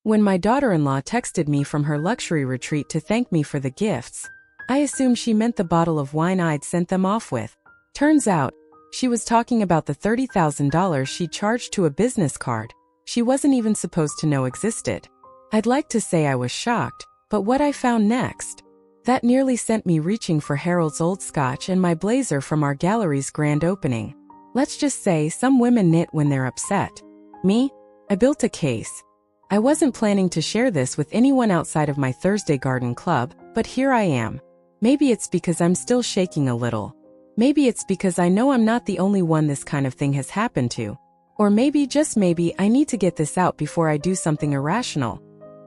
When my daughter-in-law texted me from her luxury retreat to thank me for the gifts, I assumed she meant the bottle of wine I'd sent them off with. Turns out, she was talking about the $30,000 she charged to a business card she wasn't even supposed to know existed. I'd like to say I was shocked, but what I found next, that nearly sent me reaching for Harold's old scotch and my blazer from our gallery's grand opening. Let's just say some women knit when they're upset. Me? I built a case. I wasn't planning to share this with anyone outside of my Thursday garden club, but here I am. Maybe it's because I'm still shaking a little. Maybe it's because I know I'm not the only one this kind of thing has happened to. Or maybe, just maybe, I need to get this out before I do something irrational.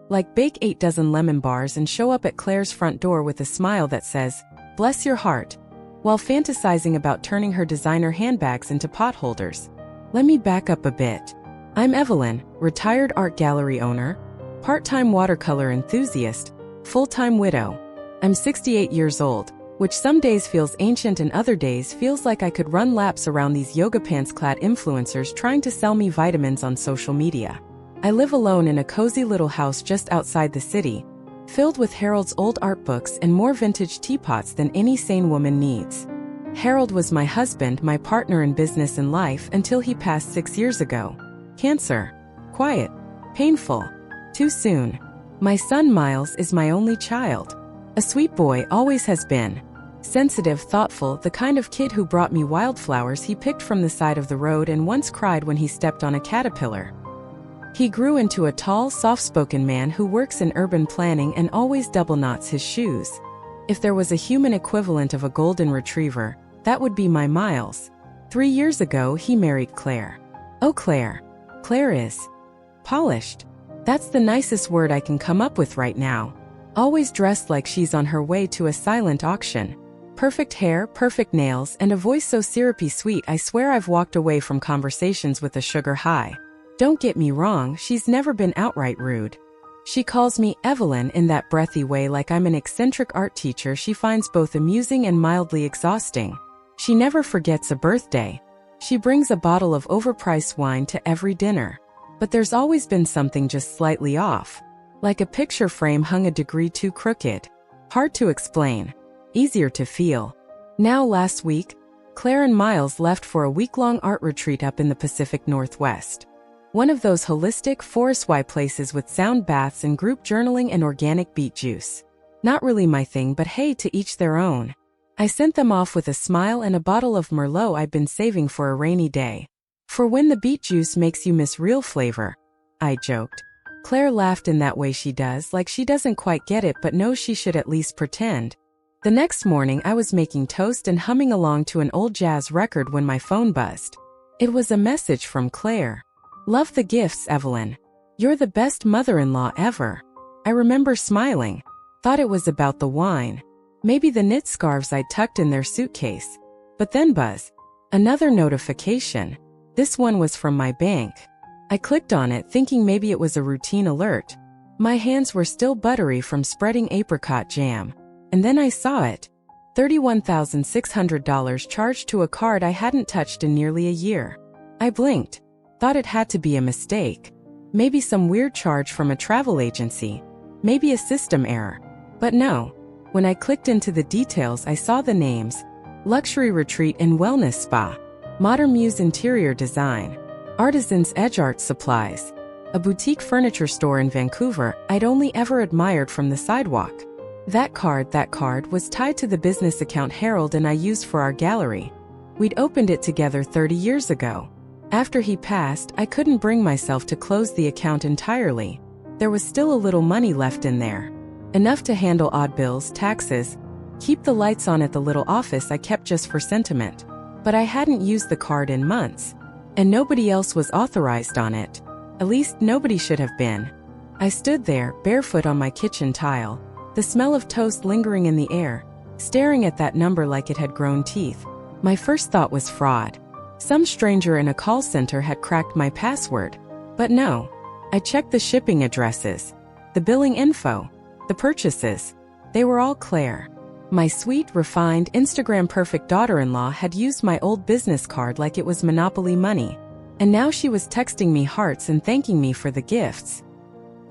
Like bake 8 dozen lemon bars and show up at Claire's front door with a smile that says, "Bless your heart," while fantasizing about turning her designer handbags into potholders. Let me back up a bit. I'm Evelyn, retired art gallery owner, part-time watercolor enthusiast, full-time widow. I'm 68 years old, which some days feels ancient and other days feels like I could run laps around these yoga pants-clad influencers trying to sell me vitamins on social media. I live alone in a cozy little house just outside the city, filled with Harold's old art books and more vintage teapots than any sane woman needs. Harold was my husband, my partner in business and life until he passed 6 years ago. Cancer. Quiet. Painful. Too soon. My son Miles is my only child. A sweet boy, always has been. Sensitive, thoughtful, the kind of kid who brought me wildflowers he picked from the side of the road and once cried when he stepped on a caterpillar. He grew into a tall, soft-spoken man who works in urban planning and always double knots his shoes. If there was a human equivalent of a golden retriever, that would be my Miles. 3 years ago, he married Claire. Oh, Claire. Claire is polished. That's the nicest word I can come up with right now. Always dressed like she's on her way to a silent auction. Perfect hair, perfect nails, and a voice so syrupy sweet I swear I've walked away from conversations with a sugar high. Don't get me wrong, she's never been outright rude. She calls me Evelyn in that breathy way like I'm an eccentric art teacher she finds both amusing and mildly exhausting. She never forgets a birthday. She brings a bottle of overpriced wine to every dinner. But there's always been something just slightly off. Like a picture frame hung a degree too crooked. Hard to explain. Easier to feel. Now last week, Claire and Miles left for a week-long art retreat up in the Pacific Northwest. One of those holistic, forest-wide places with sound baths and group journaling and organic beet juice. Not really my thing, but hey, to each their own. I sent them off with a smile and a bottle of Merlot I'd been saving for a rainy day. For when the beet juice makes you miss real flavor, I joked. Claire laughed in that way she does, like she doesn't quite get it but knows she should at least pretend. The next morning I was making toast and humming along to an old jazz record when my phone buzzed. It was a message from Claire. Love the gifts, Evelyn. You're the best mother-in-law ever. I remember smiling. Thought it was about the wine. Maybe the knit scarves I'd tucked in their suitcase. But then buzz. Another notification. This one was from my bank. I clicked on it thinking maybe it was a routine alert. My hands were still buttery from spreading apricot jam. And then I saw it. $31,600 charged to a card I hadn't touched in nearly a year. I blinked. Thought it had to be a mistake. Maybe some weird charge from a travel agency. Maybe a system error. But no. When I clicked into the details I saw the names. Luxury Retreat and Wellness Spa. Modern Muse Interior Design. Artisan's Edge Art Supplies. A boutique furniture store in Vancouver I'd only ever admired from the sidewalk. That card was tied to the business account Harold and I used for our gallery. We'd opened it together 30 years ago. After he passed, I couldn't bring myself to close the account entirely. There was still a little money left in there. Enough to handle odd bills, taxes, keep the lights on at the little office I kept just for sentiment. But I hadn't used the card in months. And nobody else was authorized on it. At least nobody should have been. I stood there, barefoot on my kitchen tile, the smell of toast lingering in the air, staring at that number like it had grown teeth. My first thought was fraud. Some stranger in a call center had cracked my password. But no. I checked the shipping addresses, the billing info, the purchases. They were all Claire. My sweet, refined, Instagram-perfect daughter-in-law had used my old business card like it was Monopoly money. And now she was texting me hearts and thanking me for the gifts.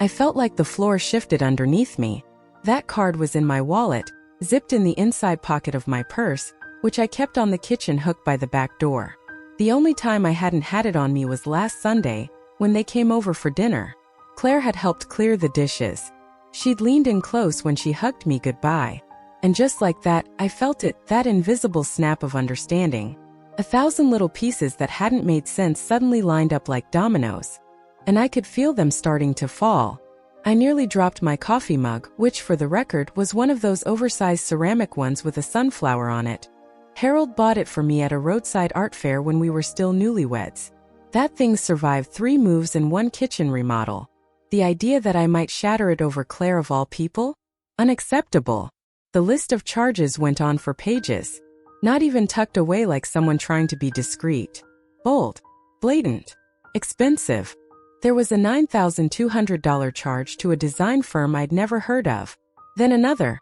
I felt like the floor shifted underneath me. That card was in my wallet, zipped in the inside pocket of my purse, which I kept on the kitchen hook by the back door. The only time I hadn't had it on me was last Sunday, when they came over for dinner. Claire had helped clear the dishes. She'd leaned in close when she hugged me goodbye. And just like that, I felt it, that invisible snap of understanding. 1,000 little pieces that hadn't made sense suddenly lined up like dominoes. And I could feel them starting to fall. I nearly dropped my coffee mug, which for the record was one of those oversized ceramic ones with a sunflower on it. Harold bought it for me at a roadside art fair when we were still newlyweds. That thing survived 3 moves and 1 kitchen remodel. The idea that I might shatter it over Claire of all people? Unacceptable. The list of charges went on for pages. Not even tucked away like someone trying to be discreet. Bold. Blatant. Expensive. There was a $9,200 charge to a design firm I'd never heard of. Then another.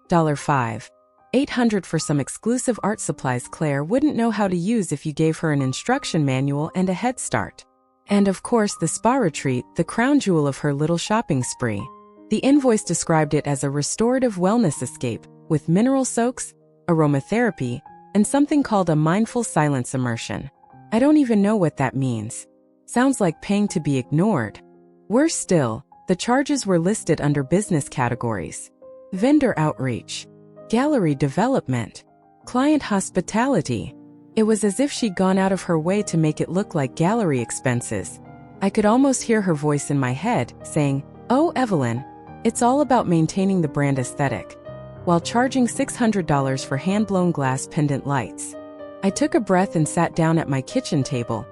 $5,800 for some exclusive art supplies Claire wouldn't know how to use if you gave her an instruction manual and a head start. And of course the spa retreat, the crown jewel of her little shopping spree. The invoice described it as a restorative wellness escape, with mineral soaks, aromatherapy, and something called a mindful silence immersion. I don't even know what that means. Sounds like paying to be ignored. Worse still, the charges were listed under business categories. Vendor outreach, gallery development, client hospitality. It was as if she'd gone out of her way to make it look like gallery expenses. I could almost hear her voice in my head, saying, "Oh, Evelyn, it's all about maintaining the brand aesthetic," while charging $600 for hand-blown glass pendant lights. I took a breath and sat down at my kitchen table,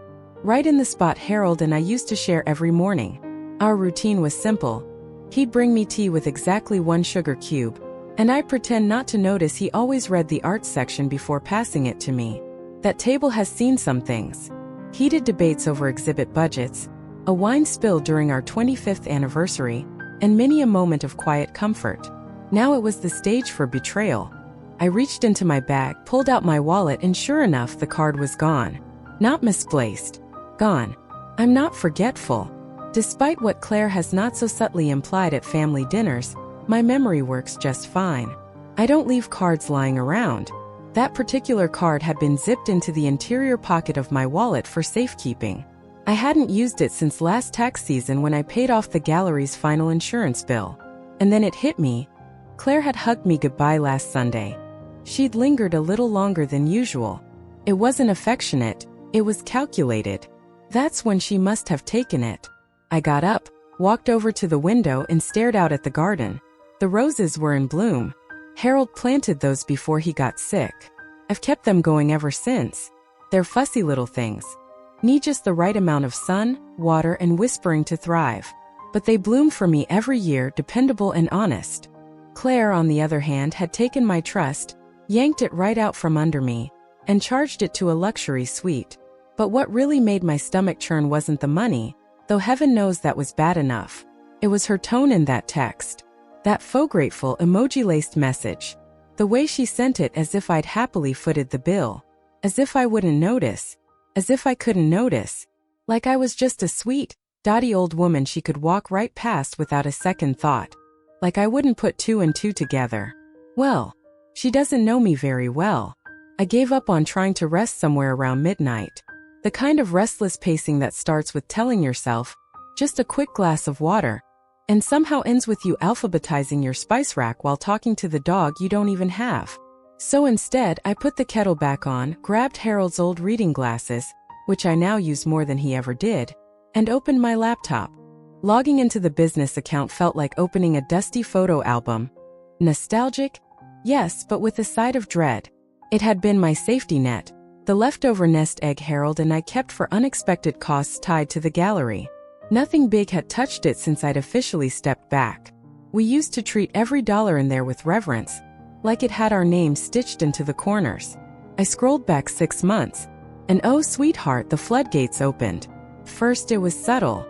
right in the spot Harold and I used to share every morning. Our routine was simple. He'd bring me tea with exactly 1 sugar cube, and I'd pretend not to notice he always read the arts section before passing it to me. That table has seen some things. Heated debates over exhibit budgets, a wine spill during our 25th anniversary, and many a moment of quiet comfort. Now it was the stage for betrayal. I reached into my bag, pulled out my wallet, and sure enough, the card was gone. Not misplaced. Gone. I'm not forgetful. Despite what Claire has not so subtly implied at family dinners, my memory works just fine. I don't leave cards lying around. That particular card had been zipped into the interior pocket of my wallet for safekeeping. I hadn't used it since last tax season when I paid off the gallery's final insurance bill. And then it hit me. Claire had hugged me goodbye last Sunday. She'd lingered a little longer than usual. It wasn't affectionate, it was calculated. That's when she must have taken it. I got up, walked over to the window and stared out at the garden. The roses were in bloom. Harold planted those before he got sick. I've kept them going ever since. They're fussy little things. Need just the right amount of sun, water, and whispering to thrive. But they bloom for me every year, dependable and honest. Claire, on the other hand, had taken my trust, yanked it right out from under me, and charged it to a luxury suite. But what really made my stomach churn wasn't the money, though heaven knows that was bad enough. It was her tone in that text. That faux grateful emoji-laced message. The way she sent it, as if I'd happily footed the bill. As if I wouldn't notice. As if I couldn't notice. Like I was just a sweet, dotty old woman she could walk right past without a second thought. Like I wouldn't put 2 and 2 together. Well, she doesn't know me very well. I gave up on trying to rest somewhere around midnight. The kind of restless pacing that starts with telling yourself, just a quick glass of water, and somehow ends with you alphabetizing your spice rack while talking to the dog you don't even have. So instead, I put the kettle back on, grabbed Harold's old reading glasses, which I now use more than he ever did, and opened my laptop. Logging into the business account felt like opening a dusty photo album. Nostalgic? Yes, but with a side of dread. It had been my safety net, the leftover nest egg Harold and I kept for unexpected costs tied to the gallery. Nothing big had touched it since I'd officially stepped back. We used to treat every dollar in there with reverence, like it had our names stitched into the corners. I scrolled back 6 months, and oh sweetheart, the floodgates opened. First it was subtle.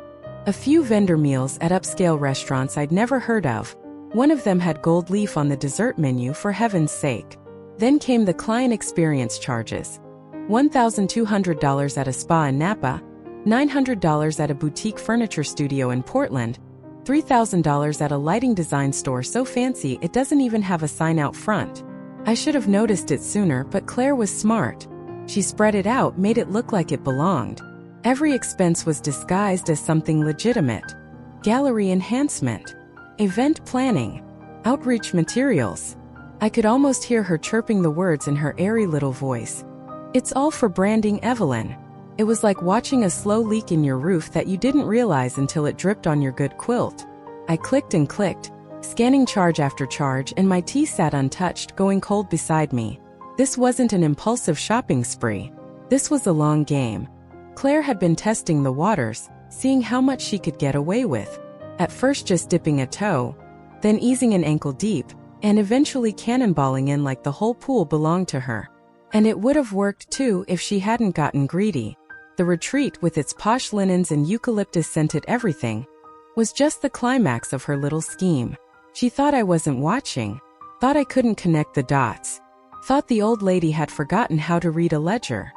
A few vendor meals at upscale restaurants I'd never heard of. One of them had gold leaf on the dessert menu, for heaven's sake. Then came the client experience charges. $1,200 at a spa in Napa, $900 at a boutique furniture studio in Portland, $3,000 at a lighting design store so fancy it doesn't even have a sign out front. I should have noticed it sooner, but Claire was smart. She spread it out, made it look like it belonged. Every expense was disguised as something legitimate. Gallery enhancement, event planning, outreach materials. I could almost hear her chirping the words in her airy little voice. It's all for branding, Evelyn. It was like watching a slow leak in your roof that you didn't realize until it dripped on your good quilt. I clicked and clicked, scanning charge after charge, and my tea sat untouched, going cold beside me. This wasn't an impulsive shopping spree. This was a long game. Claire had been testing the waters, seeing how much she could get away with. At first just dipping a toe, then easing an ankle deep, and eventually cannonballing in like the whole pool belonged to her. And it would have worked too if she hadn't gotten greedy. The retreat, with its posh linens and eucalyptus-scented everything, was just the climax of her little scheme. She thought I wasn't watching, thought I couldn't connect the dots, thought the old lady had forgotten how to read a ledger.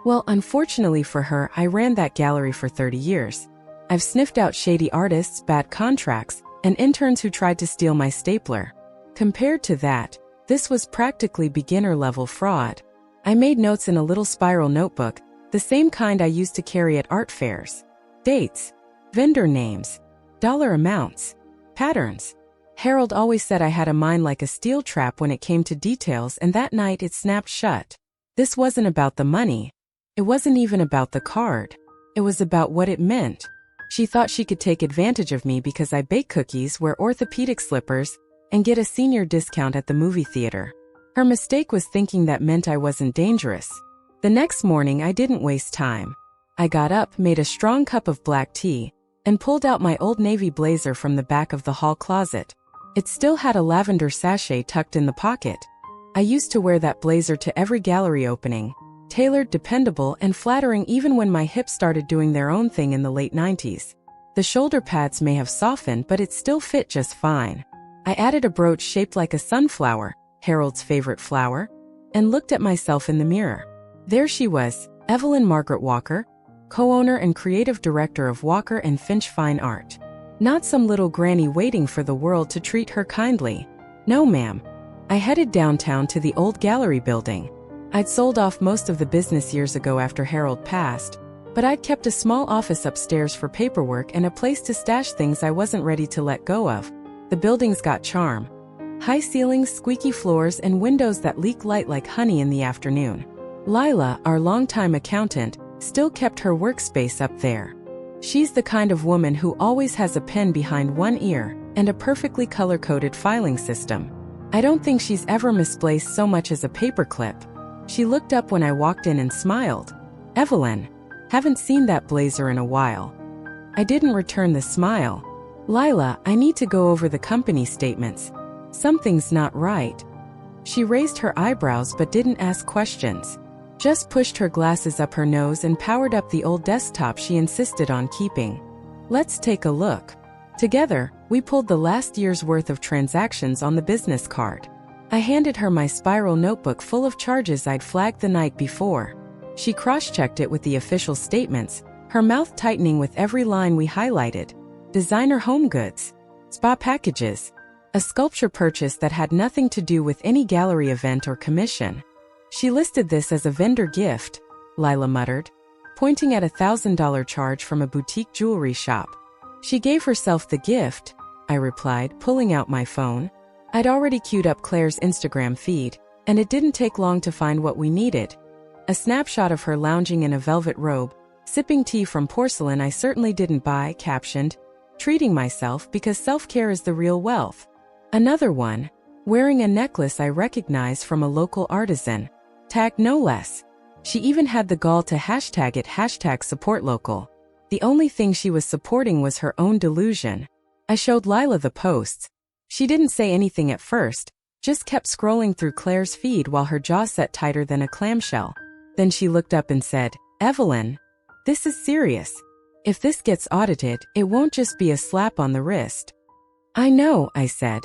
Well, unfortunately for her, I ran that gallery for 30 years. I've sniffed out shady artists, bad contracts, and interns who tried to steal my stapler. Compared to that, this was practically beginner-level fraud. I made notes in a little spiral notebook, the same kind I used to carry at art fairs. Dates, vendor names, dollar amounts, patterns. Harold always said I had a mind like a steel trap when it came to details, and that night it snapped shut. This wasn't about the money. It wasn't even about the card. It was about what it meant. She thought she could take advantage of me because I bake cookies, wear orthopedic slippers, and get a senior discount at the movie theater. Her mistake was thinking that meant I wasn't dangerous. The next morning I didn't waste time. I got up, made a strong cup of black tea, and pulled out my old navy blazer from the back of the hall closet. It still had a lavender sachet tucked in the pocket. I used to wear that blazer to every gallery opening, tailored, dependable, and flattering even when my hips started doing their own thing in the late 90s. The shoulder pads may have softened, but it still fit just fine. I added a brooch shaped like a sunflower, Harold's favorite flower, and looked at myself in the mirror. There she was, Evelyn Margaret Walker, co-owner and creative director of Walker & Finch Fine Art. Not some little granny waiting for the world to treat her kindly. No, ma'am. I headed downtown to the old gallery building. I'd sold off most of the business years ago after Harold passed, but I'd kept a small office upstairs for paperwork and a place to stash things I wasn't ready to let go of. The building's got charm. High ceilings, squeaky floors, and windows that leak light like honey in the afternoon. Lila, our longtime accountant, still kept her workspace up there. She's the kind of woman who always has a pen behind one ear and a perfectly color-coded filing system. I don't think she's ever misplaced so much as a paperclip. She looked up when I walked in and smiled. Evelyn, haven't seen that blazer in a while. I didn't return the smile. Lila, I need to go over the company statements. Something's not right. She raised her eyebrows but didn't ask questions. Just pushed her glasses up her nose and powered up the old desktop she insisted on keeping. Let's take a look. Together, we pulled the last year's worth of transactions on the business card. I handed her my spiral notebook full of charges I'd flagged the night before. She cross-checked it with the official statements, her mouth tightening with every line we highlighted. Designer home goods, spa packages, a sculpture purchase that had nothing to do with any gallery event or commission. She listed this as a vendor gift, Lila muttered, pointing at $1,000 charge from a boutique jewelry shop. She gave herself the gift, I replied, pulling out my phone. I'd already queued up Claire's Instagram feed, and it didn't take long to find what we needed. A snapshot of her lounging in a velvet robe, sipping tea from porcelain I certainly didn't buy, captioned, treating myself because self-care is the real wealth. Another one, wearing a necklace I recognized from a local artisan. Tagged no less. She even had the gall to hashtag it #supportlocal. The only thing she was supporting was her own delusion. I showed Lila the posts. She didn't say anything at first, just kept scrolling through Claire's feed while her jaw set tighter than a clamshell. Then she looked up and said, Evelyn, this is serious. If this gets audited, it won't just be a slap on the wrist. I know, I said.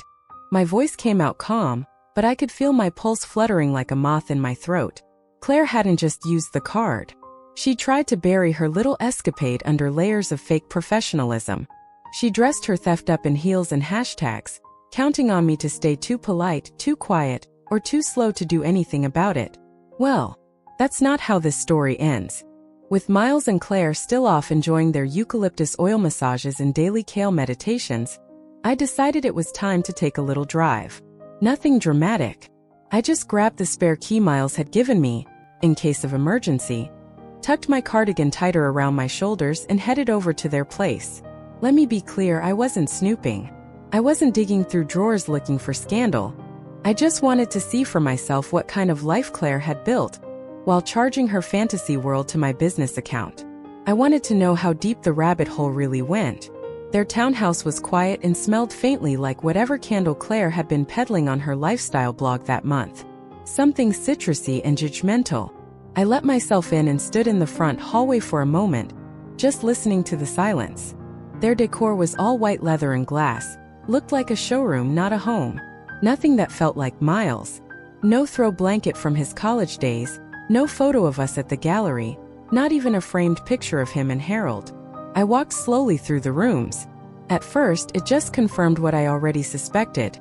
My voice came out calm, but I could feel my pulse fluttering like a moth in my throat. Claire hadn't just used the card. She tried to bury her little escapade under layers of fake professionalism. She dressed her theft up in heels and hashtags, counting on me to stay too polite, too quiet, or too slow to do anything about it. Well, that's not how this story ends. With Miles and Claire still off enjoying their eucalyptus oil massages and daily kale meditations, I decided it was time to take a little drive. Nothing dramatic. I just grabbed the spare key Miles had given me, in case of emergency, tucked my cardigan tighter around my shoulders and headed over to their place. Let me be clear, I wasn't snooping. I wasn't digging through drawers looking for scandal. I just wanted to see for myself what kind of life Claire had built, while charging her fantasy world to my business account. I wanted to know how deep the rabbit hole really went. Their townhouse was quiet and smelled faintly like whatever candle Claire had been peddling on her lifestyle blog that month. Something citrusy and judgmental. I let myself in and stood in the front hallway for a moment, just listening to the silence. Their decor was all white leather and glass, looked like a showroom, not a home. Nothing that felt like Miles. No throw blanket from his college days, no photo of us at the gallery, not even a framed picture of him and Harold. I walked slowly through the rooms. At first, it just confirmed what I already suspected.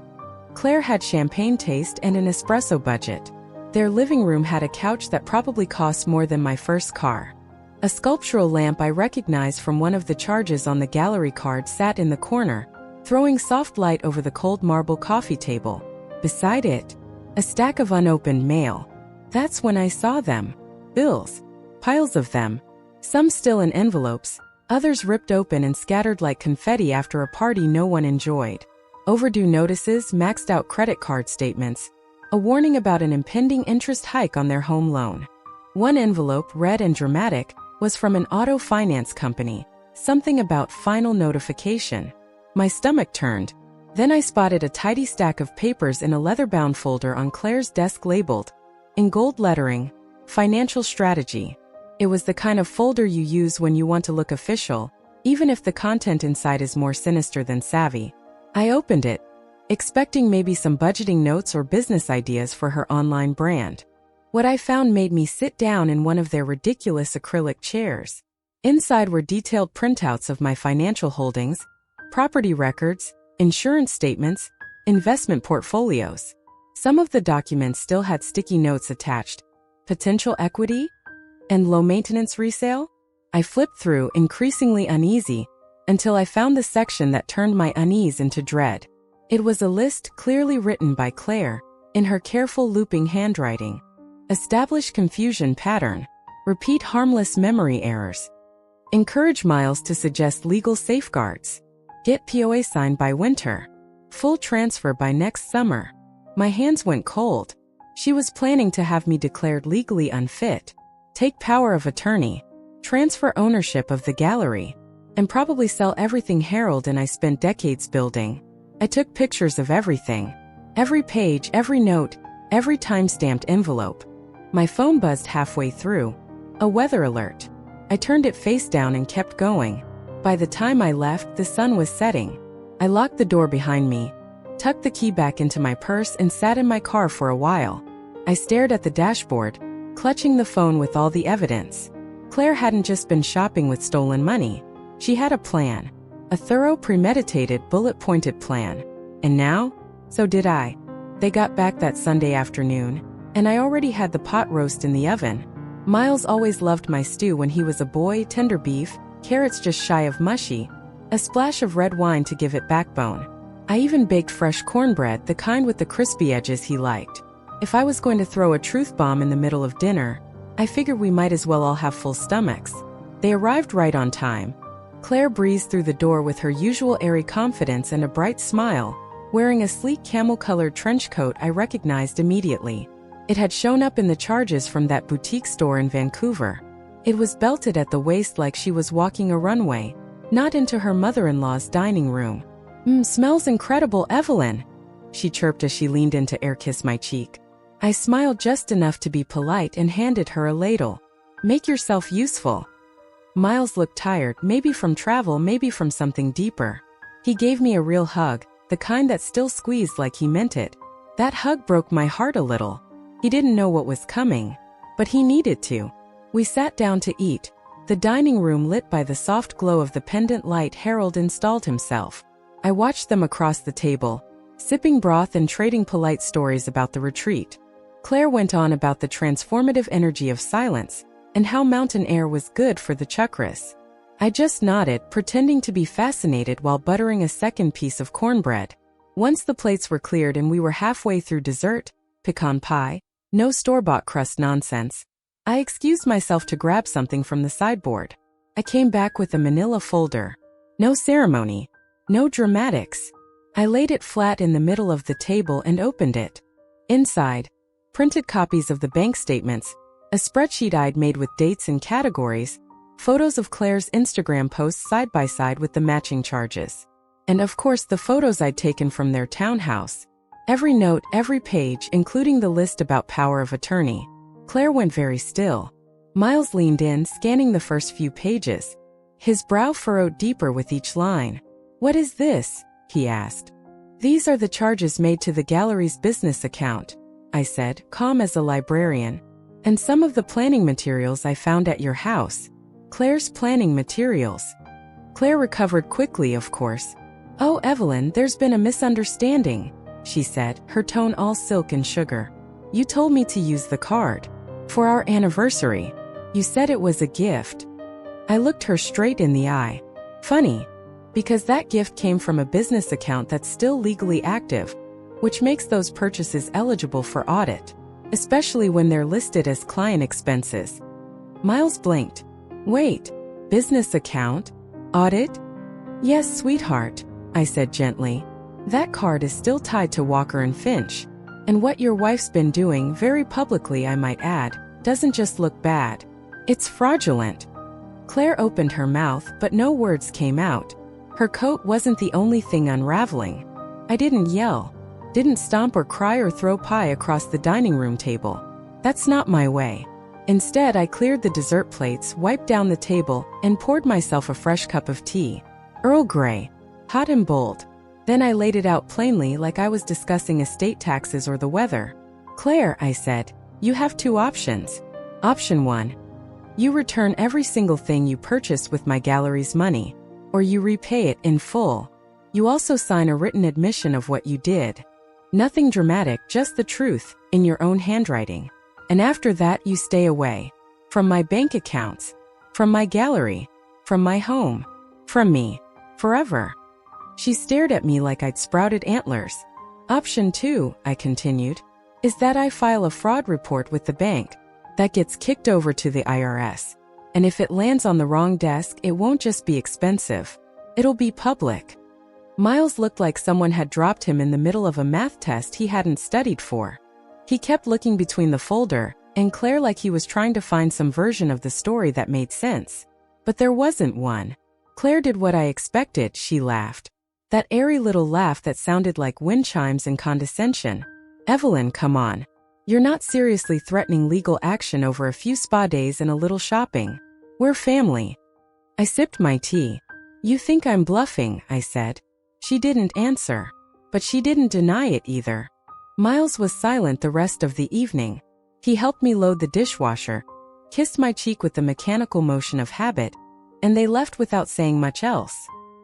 Claire had champagne taste and an espresso budget. Their living room had a couch that probably cost more than my first car. A sculptural lamp I recognized from one of the charges on the gallery card sat in the corner, throwing soft light over the cold marble coffee table. Beside it, a stack of unopened mail. That's when I saw them. Bills. Piles of them. Some still in envelopes, others ripped open and scattered like confetti after a party no one enjoyed. Overdue notices, maxed out credit card statements, a warning about an impending interest hike on their home loan. One envelope, red and dramatic, was from an auto finance company, something about final notification. My stomach turned. Then I spotted a tidy stack of papers in a leather-bound folder on Claire's desk labeled, in gold lettering, Financial Strategy. It was the kind of folder you use when you want to look official, even if the content inside is more sinister than savvy. I opened it, expecting maybe some budgeting notes or business ideas for her online brand. What I found made me sit down in one of their ridiculous acrylic chairs. Inside were detailed printouts of my financial holdings, property records, insurance statements, investment portfolios. Some of the documents still had sticky notes attached. Potential equity? And low-maintenance resale? I flipped through, increasingly uneasy, until I found the section that turned my unease into dread. It was a list clearly written by Claire, in her careful looping handwriting. Establish confusion pattern. Repeat harmless memory errors. Encourage Miles to suggest legal safeguards. Get POA signed by winter. Full transfer by next summer. My hands went cold. She was planning to have me declared legally unfit, take power of attorney, transfer ownership of the gallery, and probably sell everything Harold and I spent decades building. I took pictures of everything. Every page, every note, every time-stamped envelope. My phone buzzed halfway through. A weather alert. I turned it face down and kept going. By the time I left, the sun was setting. I locked the door behind me, tucked the key back into my purse and sat in my car for a while. I stared at the dashboard, clutching the phone with all the evidence. Claire hadn't just been shopping with stolen money. She had a plan. A thorough, premeditated, bullet-pointed plan. And now? So did I. They got back that Sunday afternoon, and I already had the pot roast in the oven. Miles always loved my stew when he was a boy, tender beef, carrots just shy of mushy, a splash of red wine to give it backbone. I even baked fresh cornbread, the kind with the crispy edges he liked. If I was going to throw a truth bomb in the middle of dinner, I figured we might as well all have full stomachs. They arrived right on time. Claire breezed through the door with her usual airy confidence and a bright smile, wearing a sleek camel-colored trench coat I recognized immediately. It had shown up in the charges from that boutique store in Vancouver. It was belted at the waist like she was walking a runway, not into her mother-in-law's dining room. Smells incredible, Evelyn," she chirped as she leaned in to air-kiss my cheek. I smiled just enough to be polite and handed her a ladle. "Make yourself useful." Miles looked tired, maybe from travel, maybe from something deeper. He gave me a real hug, the kind that still squeezed like he meant it. That hug broke my heart a little. He didn't know what was coming, but he needed to. We sat down to eat. The dining room lit by the soft glow of the pendant light. Harold installed himself. I watched them across the table, sipping broth and trading polite stories about the retreat. Claire went on about the transformative energy of silence and how mountain air was good for the chakras. I just nodded, pretending to be fascinated while buttering a second piece of cornbread. Once the plates were cleared and we were halfway through dessert, pecan pie, no store-bought crust nonsense, I excused myself to grab something from the sideboard. I came back with a manila folder. No ceremony, no dramatics. I laid it flat in the middle of the table and opened it. Inside, printed copies of the bank statements, a spreadsheet I'd made with dates and categories, photos of Claire's Instagram posts side by side with the matching charges. And of course the photos I'd taken from their townhouse. Every note, every page, including the list about power of attorney. Claire went very still. Miles leaned in, scanning the first few pages. His brow furrowed deeper with each line. "What is this?" he asked. "These are the charges made to the gallery's business account," I said, calm as a librarian. "And some of the planning materials I found at your house." Claire's planning materials. Claire recovered quickly, of course. "Oh, Evelyn, there's been a misunderstanding," she said, her tone all silk and sugar. "You told me to use the card. For our anniversary. You said it was a gift." I looked her straight in the eye. "Funny. Because that gift came from a business account that's still legally active, which makes those purchases eligible for audit, especially when they're listed as client expenses." Miles blinked. "Wait, business account? Audit?" "Yes, sweetheart," I said gently. "That card is still tied to Walker and Finch. And what your wife's been doing, very publicly I might add, doesn't just look bad. It's fraudulent." Claire opened her mouth, but no words came out. Her coat wasn't the only thing unraveling. I didn't yell, didn't stomp or cry or throw pie across the dining room table. That's not my way. Instead, I cleared the dessert plates, wiped down the table, and poured myself a fresh cup of tea. Earl Grey, hot and bold. Then I laid it out plainly, like I was discussing estate taxes or the weather. "Claire," I said, "you have two options. Option 1. You return every single thing you purchase with my gallery's money. Or you repay it in full. You also sign a written admission of what you did. Nothing dramatic, just the truth, in your own handwriting. And after that you stay away. From my bank accounts. From my gallery. From my home. From me. Forever." She stared at me like I'd sprouted antlers. "Option 2, I continued, is that I file a fraud report with the bank. That gets kicked over to the IRS. And if it lands on the wrong desk, it won't just be expensive. It'll be public." Miles looked like someone had dropped him in the middle of a math test he hadn't studied for. He kept looking between the folder and Claire like he was trying to find some version of the story that made sense. But there wasn't one. Claire did what I expected, she laughed. That airy little laugh that sounded like wind chimes and condescension. "Evelyn, come on. You're not seriously threatening legal action over a few spa days and a little shopping. We're family." I sipped my tea. "You think I'm bluffing," I said. She didn't answer. But she didn't deny it either. Miles was silent the rest of the evening. He helped me load the dishwasher, kissed my cheek with the mechanical motion of habit, and they left without saying much else.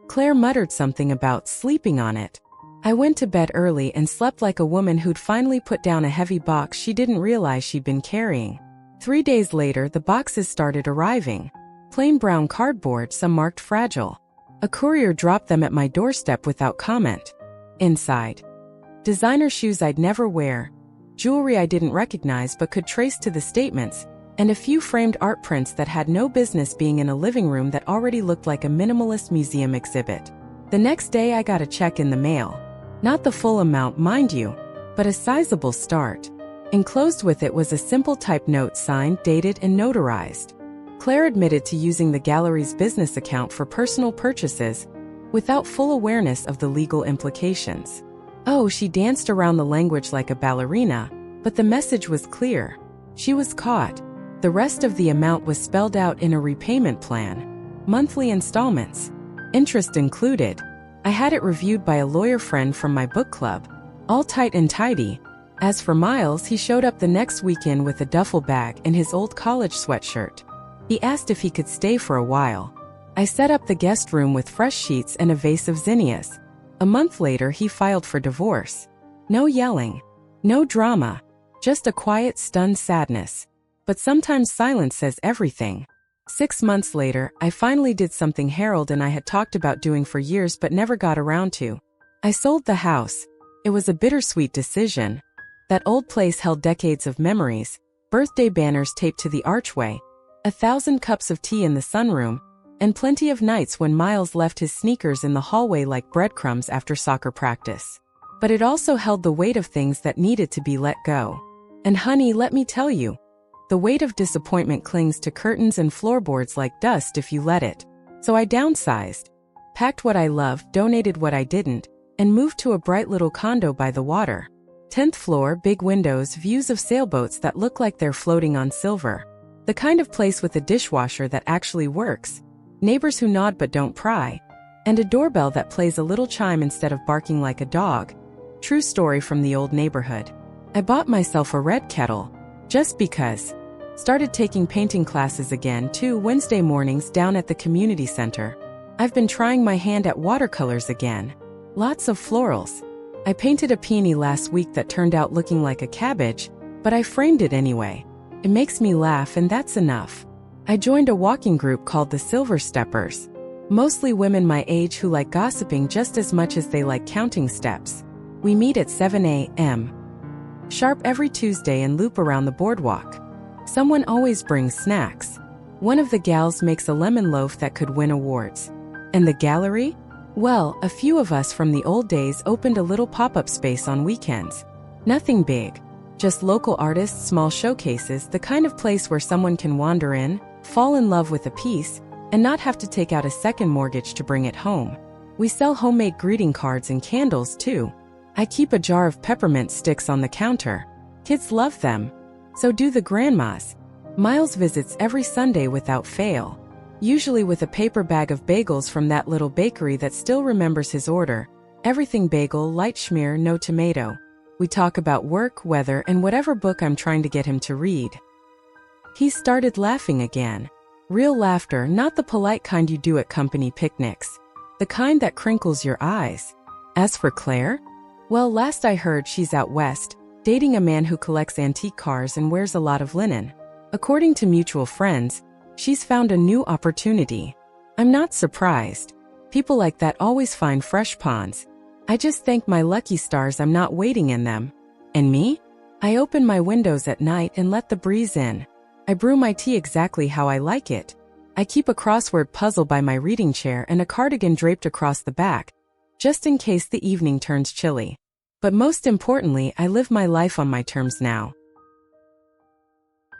Claire muttered something about sleeping on it. I went to bed early and slept like a woman who'd finally put down a heavy box she didn't realize she'd been carrying. 3 days later, the boxes started arriving. Plain brown cardboard, some marked fragile. A courier dropped them at my doorstep without comment. Inside, designer shoes I'd never wear, jewelry I didn't recognize but could trace to the statements, and a few framed art prints that had no business being in a living room that already looked like a minimalist museum exhibit. The next day I got a check in the mail. Not the full amount, mind you, but a sizable start. Enclosed with it was a simple typed note signed, dated, and notarized. Claire admitted to using the gallery's business account for personal purchases, without full awareness of the legal implications. Oh, she danced around the language like a ballerina, but the message was clear. She was caught. The rest of the amount was spelled out in a repayment plan. Monthly installments. Interest included. I had it reviewed by a lawyer friend from my book club. All tight and tidy. As for Miles, he showed up the next weekend with a duffel bag and his old college sweatshirt. He asked if he could stay for a while. I set up the guest room with fresh sheets and a vase of zinnias. A month later, he filed for divorce. No yelling. No drama. Just a quiet, stunned sadness. But sometimes silence says everything. 6 months later, I finally did something Harold and I had talked about doing for years but never got around to. I sold the house. It was a bittersweet decision. That old place held decades of memories, birthday banners taped to the archway, 1,000 cups of tea in the sunroom, and plenty of nights when Miles left his sneakers in the hallway like breadcrumbs after soccer practice. But it also held the weight of things that needed to be let go. And honey, let me tell you, the weight of disappointment clings to curtains and floorboards like dust if you let it. So I downsized, packed what I loved, donated what I didn't, and moved to a bright little condo by the water. 10th floor, big windows, views of sailboats that look like they're floating on silver. The kind of place with a dishwasher that actually works, neighbors who nod but don't pry, and a doorbell that plays a little chime instead of barking like a dog. True story from the old neighborhood. I bought myself a red kettle, just because. Started taking painting classes again too, Wednesday mornings down at the community center. I've been trying my hand at watercolors again. Lots of florals. I painted a peony last week that turned out looking like a cabbage, but I framed it anyway. It makes me laugh and that's enough. I joined a walking group called the Silver Steppers. Mostly women my age who like gossiping just as much as they like counting steps. We meet at 7 a.m. sharp every Tuesday and loop around the boardwalk. Someone always brings snacks. One of the gals makes a lemon loaf that could win awards. And the gallery? Well, a few of us from the old days opened a little pop-up space on weekends. Nothing big. Just local artists, small showcases, the kind of place where someone can wander in, fall in love with a piece, and not have to take out a second mortgage to bring it home. We sell homemade greeting cards and candles too. I keep a jar of peppermint sticks on the counter. Kids love them. So do the grandmas. Miles visits every Sunday without fail. Usually with a paper bag of bagels from that little bakery that still remembers his order. Everything bagel, light schmear, no tomato. We talk about work, weather, and whatever book I'm trying to get him to read. He started laughing again. Real laughter, not the polite kind you do at company picnics. The kind that crinkles your eyes. As for Claire? Well, last I heard she's out west, dating a man who collects antique cars and wears a lot of linen. According to mutual friends, she's found a new opportunity. I'm not surprised. People like that always find fresh ponds. I just thank my lucky stars I'm not waiting in them. And me? I open my windows at night and let the breeze in. I brew my tea exactly how I like it. I keep a crossword puzzle by my reading chair and a cardigan draped across the back, just in case the evening turns chilly. But most importantly, I live my life on my terms now.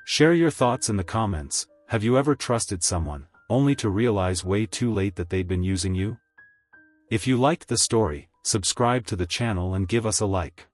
Share your thoughts in the comments. Have you ever trusted someone, only to realize way too late that they'd been using you? If you liked the story, subscribe to the channel and give us a like.